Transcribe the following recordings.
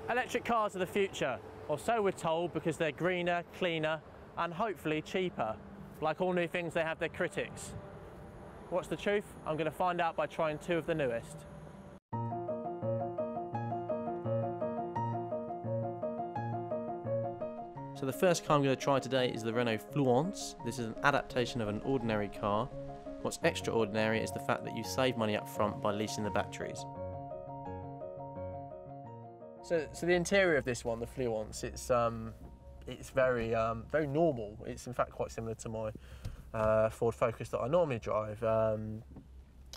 Electric cars are the future, or so we're told, because they're greener, cleaner, and hopefully cheaper. Like all new things, they have their critics. What's the truth? I'm going to find out by trying two of the newest. So the first car I'm going to try today is the Renault Fluence. This is an adaptation of an ordinary car. What's extraordinary is the fact that you save money up front by leasing the batteries. So the interior of this one, the Fluence, it's very very normal. It's in fact quite similar to my Ford Focus that I normally drive.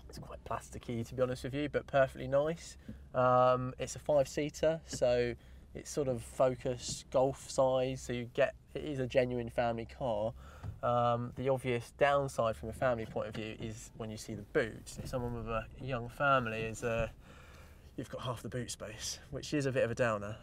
It's quite plasticky, to be honest with you, but perfectly nice. It's a 5-seater, so it's sort of Focus Golf size, so it is a genuine family car. The obvious downside from a family point of view is when you see the boot. Someone with a young family is you've got half the boot space, which is a bit of a downer.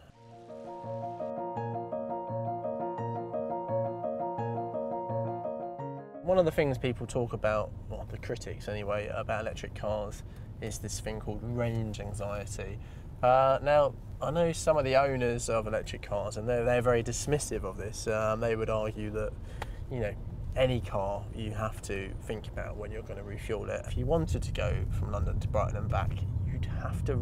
One of the things people talk about, well, the critics anyway, about electric cars is this thing called range anxiety. Now, I know some of the owners of electric cars, and they're very dismissive of this. They would argue that, you know, any car you have to think about when you're going to refuel it. If you wanted to go from London to Brighton and back, you'd have to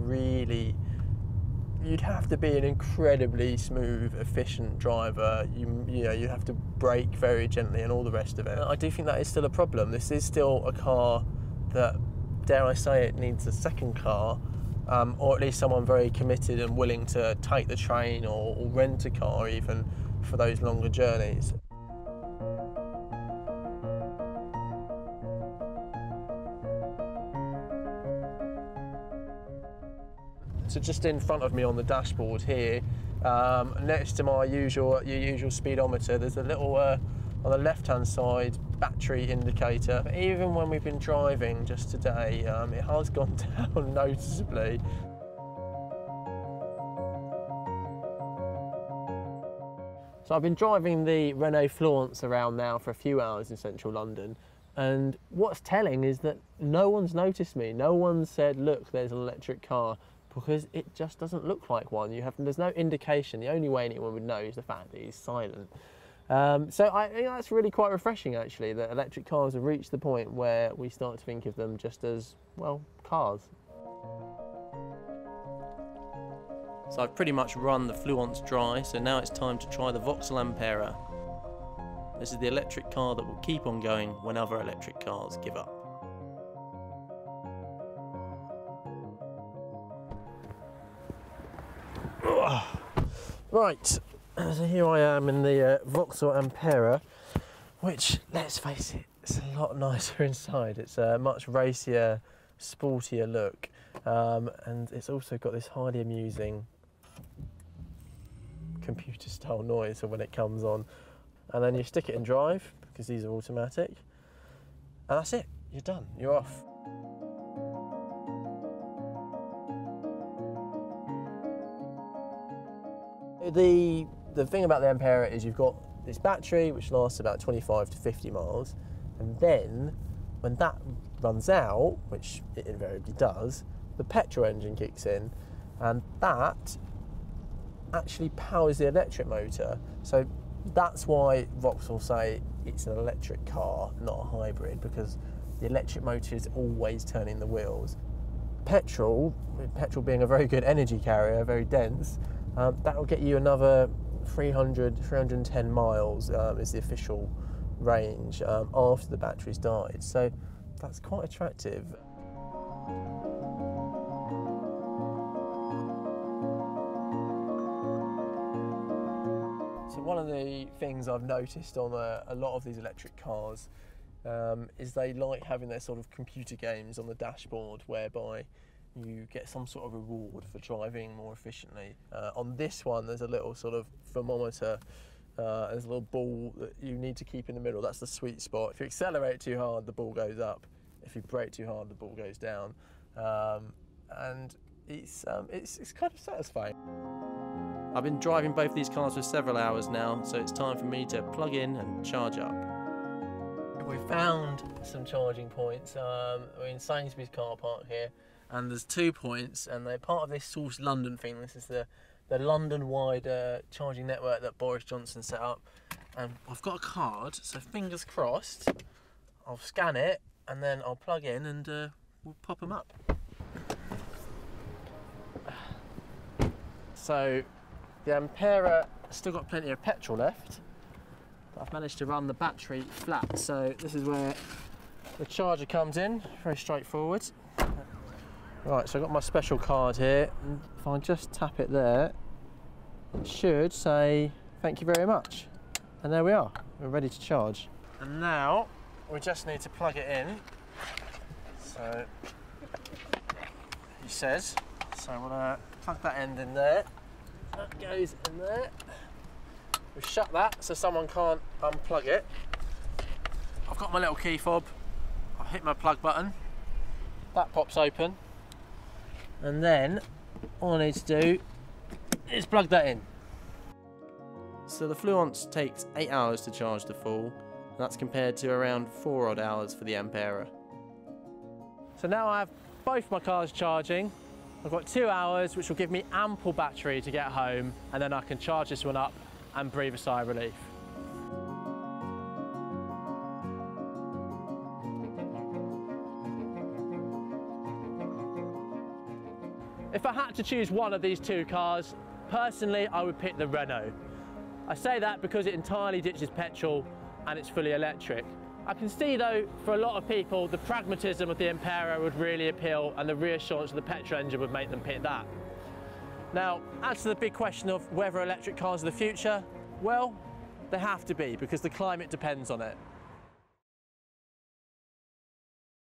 be an incredibly smooth, efficient driver. You have to brake very gently and all the rest of it. I do think that is still a problem. This is still a car that, dare I say it, needs a second car, or at least someone very committed and willing to take the train or rent a car even for those longer journeys. So just in front of me on the dashboard here, next to your usual speedometer, there's a little, on the left-hand side, battery indicator. But even when we've been driving just today, it has gone down noticeably. So I've been driving the Renault Fluence around now for a few hours in central London, and what's telling is that no one's noticed me. No one said, look, there's an electric car, because it just doesn't look like one. There's no indication. The only way anyone would know is the fact that it's silent. So I think that's really quite refreshing, actually, that electric cars have reached the point where we start to think of them just as, well, cars. So I've pretty much run the Fluence dry, so now it's time to try the Vauxhall Ampera. This is the electric car that will keep on going when other electric cars give up. Right, so here I am in the Vauxhall Ampera, which, let's face it, it's a lot nicer inside. It's a much racier, sportier look, and it's also got this highly amusing computer-style noise when it comes on. And then you stick it in drive, because these are automatic, and that's it, you're done, you're off. The thing about the Ampera is you've got this battery which lasts about 25 to 50 miles, and then when that runs out, which it invariably does, the petrol engine kicks in, and that actually powers the electric motor. So that's why Vauxhall say it's an electric car, not a hybrid, because the electric motor is always turning the wheels. Petrol being a very good energy carrier, very dense, that will get you another 310 miles is the official range after the battery's died. So that's quite attractive. So one of the things I've noticed on a lot of these electric cars is they like having their sort of computer games on the dashboard, whereby you get some sort of reward for driving more efficiently. On this one, there's a little sort of thermometer. There's a little ball that you need to keep in the middle. That's the sweet spot. If you accelerate too hard, the ball goes up. If you brake too hard, the ball goes down. And it's kind of satisfying. I've been driving both these cars for several hours now, so it's time for me to plug in and charge up. We found some charging points. We're in Sainsbury's car park here. and there's 2 points, and they're part of this Source London thing. This is the London-wide charging network that Boris Johnson set up. And I've got a card, so fingers crossed, I'll scan it, and then I'll plug in, and we'll pop them up. So the Ampera still got plenty of petrol left, but I've managed to run the battery flat. So this is where the charger comes in, very straightforward. Right, so I've got my special card here, and if I just tap it there, it should say thank you very much. And there we are, we're ready to charge. And now we just need to plug it in. So he says, so I'm gonna plug that end in there. That goes in there. We've shut that so someone can't unplug it. I've got my little key fob. I'll hit my plug button. That pops open. And then all I need to do is plug that in. So the Fluence takes 8 hours to charge the full, and that's compared to around 4 odd hours for the Ampera. So now I have both my cars charging. I've got 2 hours, which will give me ample battery to get home, and then I can charge this one up and breathe a sigh of relief. If I had to choose one of these 2 cars, personally I would pick the Renault. I say that because it entirely ditches petrol and it's fully electric. I can see though, for a lot of people, the pragmatism of the Ampera would really appeal, and the reassurance of the petrol engine would make them pick that. Now, as to the big question of whether electric cars are the future, well, they have to be, because the climate depends on it.